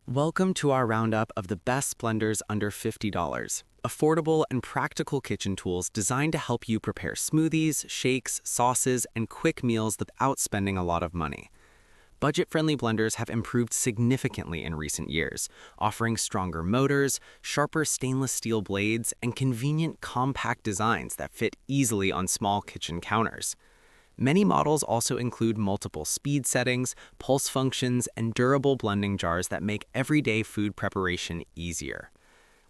Welcome to our roundup of the best blenders under $50. Affordable and practical kitchen tools designed to help you prepare smoothies, shakes, sauces, and quick meals without spending a lot of money. Budget-friendly blenders have improved significantly in recent years, offering stronger motors, sharper stainless steel blades, and convenient compact designs that fit easily on small kitchen counters. Many models also include multiple speed settings, pulse functions, and durable blending jars that make everyday food preparation easier.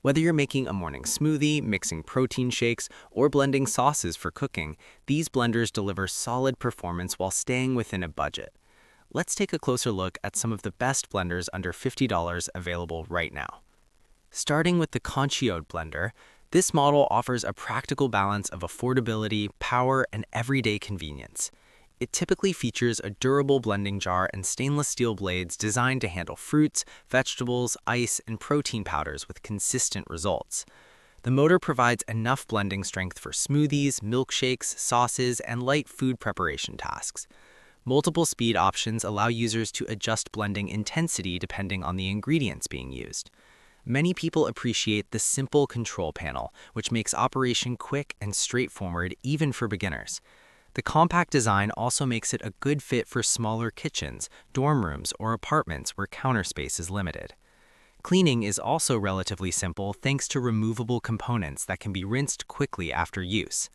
Whether you're making a morning smoothie, mixing protein shakes, or blending sauces for cooking, these blenders deliver solid performance while staying within a budget. Let's take a closer look at some of the best blenders under $50 available right now. Starting with the Concioed blender, this model offers a practical balance of affordability, power, and everyday convenience. It typically features a durable blending jar and stainless steel blades designed to handle fruits, vegetables, ice, and protein powders with consistent results. The motor provides enough blending strength for smoothies, milkshakes, sauces, and light food preparation tasks. Multiple speed options allow users to adjust blending intensity depending on the ingredients being used. Many people appreciate the simple control panel, which makes operation quick and straightforward even for beginners. The compact design also makes it a good fit for smaller kitchens, dorm rooms, or apartments where counter space is limited. Cleaning is also relatively simple thanks to removable components that can be rinsed quickly after use.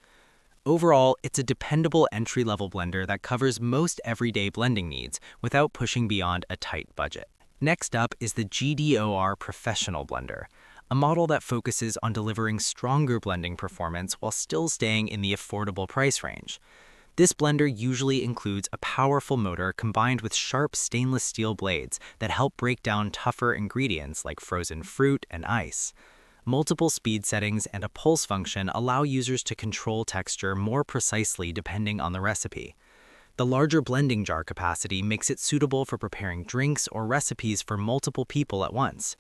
Overall, it's a dependable entry-level blender that covers most everyday blending needs without pushing beyond a tight budget. Next up is the GDOR Professional Blender, a model that focuses on delivering stronger blending performance while still staying in the affordable price range. This blender usually includes a powerful motor combined with sharp stainless steel blades that help break down tougher ingredients like frozen fruit and ice. Multiple speed settings and a pulse function allow users to control texture more precisely depending on the recipe. The larger blending jar capacity makes it suitable for preparing drinks or recipes for multiple people at once.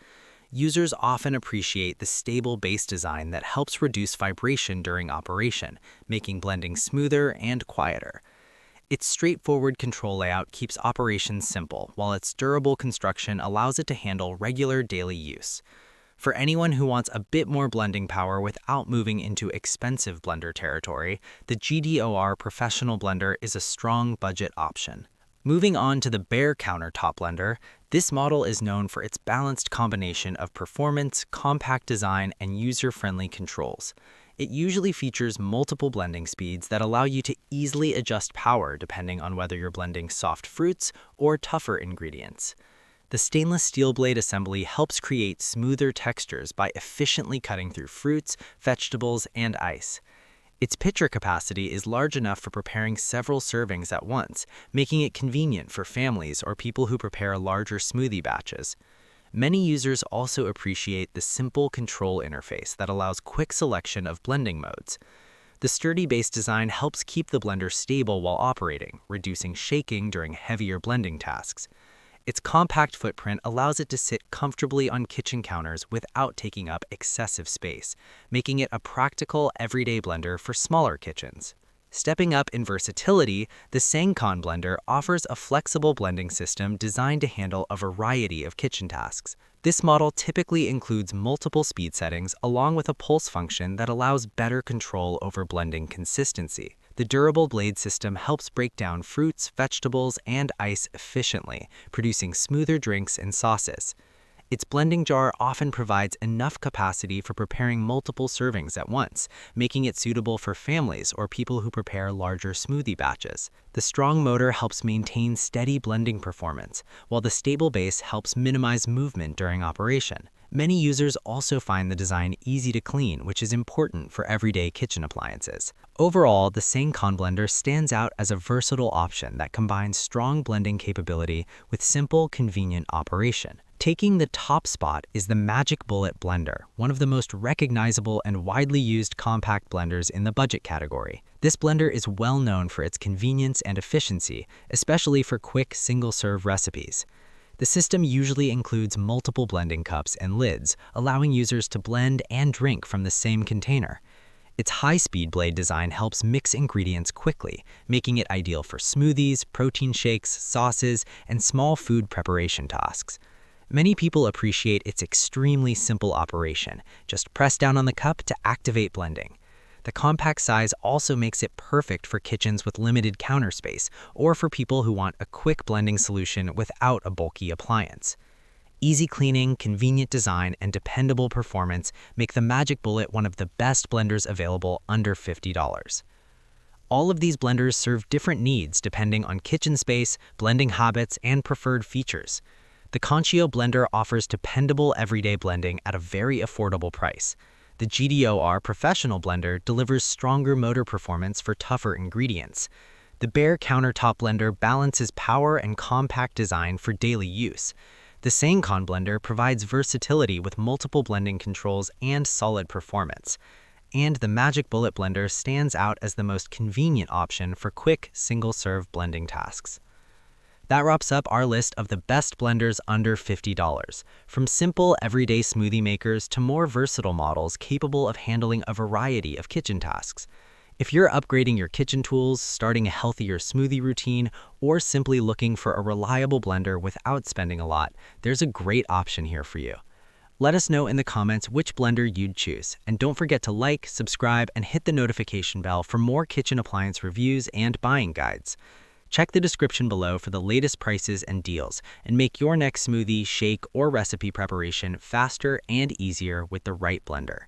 Users often appreciate the stable base design that helps reduce vibration during operation, making blending smoother and quieter. Its straightforward control layout keeps operations simple, while its durable construction allows it to handle regular daily use. For anyone who wants a bit more blending power without moving into expensive blender territory, the GDOR Professional Blender is a strong budget option. Moving on to the Bare Countertop Blender, this model is known for its balanced combination of performance, compact design, and user-friendly controls. It usually features multiple blending speeds that allow you to easily adjust power depending on whether you're blending soft fruits or tougher ingredients. The stainless steel blade assembly helps create smoother textures by efficiently cutting through fruits, vegetables, and ice. Its pitcher capacity is large enough for preparing several servings at once, making it convenient for families or people who prepare larger smoothie batches. Many users also appreciate the simple control interface that allows quick selection of blending modes. The sturdy base design helps keep the blender stable while operating, reducing shaking during heavier blending tasks. Its compact footprint allows it to sit comfortably on kitchen counters without taking up excessive space, making it a practical, everyday blender for smaller kitchens. Stepping up in versatility, the Sangcon blender offers a flexible blending system designed to handle a variety of kitchen tasks. This model typically includes multiple speed settings along with a pulse function that allows better control over blending consistency. The durable blade system helps break down fruits, vegetables, and ice efficiently, producing smoother drinks and sauces. Its blending jar often provides enough capacity for preparing multiple servings at once, making it suitable for families or people who prepare larger smoothie batches. The strong motor helps maintain steady blending performance, while the stable base helps minimize movement during operation. Many users also find the design easy to clean, which is important for everyday kitchen appliances. Overall, the Sangcon blender stands out as a versatile option that combines strong blending capability with simple, convenient operation. Taking the top spot is the Magic Bullet blender, one of the most recognizable and widely used compact blenders in the budget category. This blender is well known for its convenience and efficiency, especially for quick single-serve recipes. The system usually includes multiple blending cups and lids, allowing users to blend and drink from the same container. Its high-speed blade design helps mix ingredients quickly, making it ideal for smoothies, protein shakes, sauces, and small food preparation tasks. Many people appreciate its extremely simple operation. Just press down on the cup to activate blending. The compact size also makes it perfect for kitchens with limited counter space or for people who want a quick blending solution without a bulky appliance. Easy cleaning, convenient design, and dependable performance make the Magic Bullet one of the best blenders available under $50. All of these blenders serve different needs depending on kitchen space, blending habits, and preferred features. The Conchio blender offers dependable everyday blending at a very affordable price. The GDOR Professional blender delivers stronger motor performance for tougher ingredients. The Bear Countertop blender balances power and compact design for daily use. The Sangcon blender provides versatility with multiple blending controls and solid performance. And the Magic Bullet blender stands out as the most convenient option for quick, single-serve blending tasks. That wraps up our list of the best blenders under $50, from simple everyday smoothie makers to more versatile models capable of handling a variety of kitchen tasks. If you're upgrading your kitchen tools, starting a healthier smoothie routine, or simply looking for a reliable blender without spending a lot, there's a great option here for you. Let us know in the comments which blender you'd choose, and don't forget to like, subscribe, and hit the notification bell for more kitchen appliance reviews and buying guides. Check the description below for the latest prices and deals, and make your next smoothie, shake, or recipe preparation faster and easier with the right blender.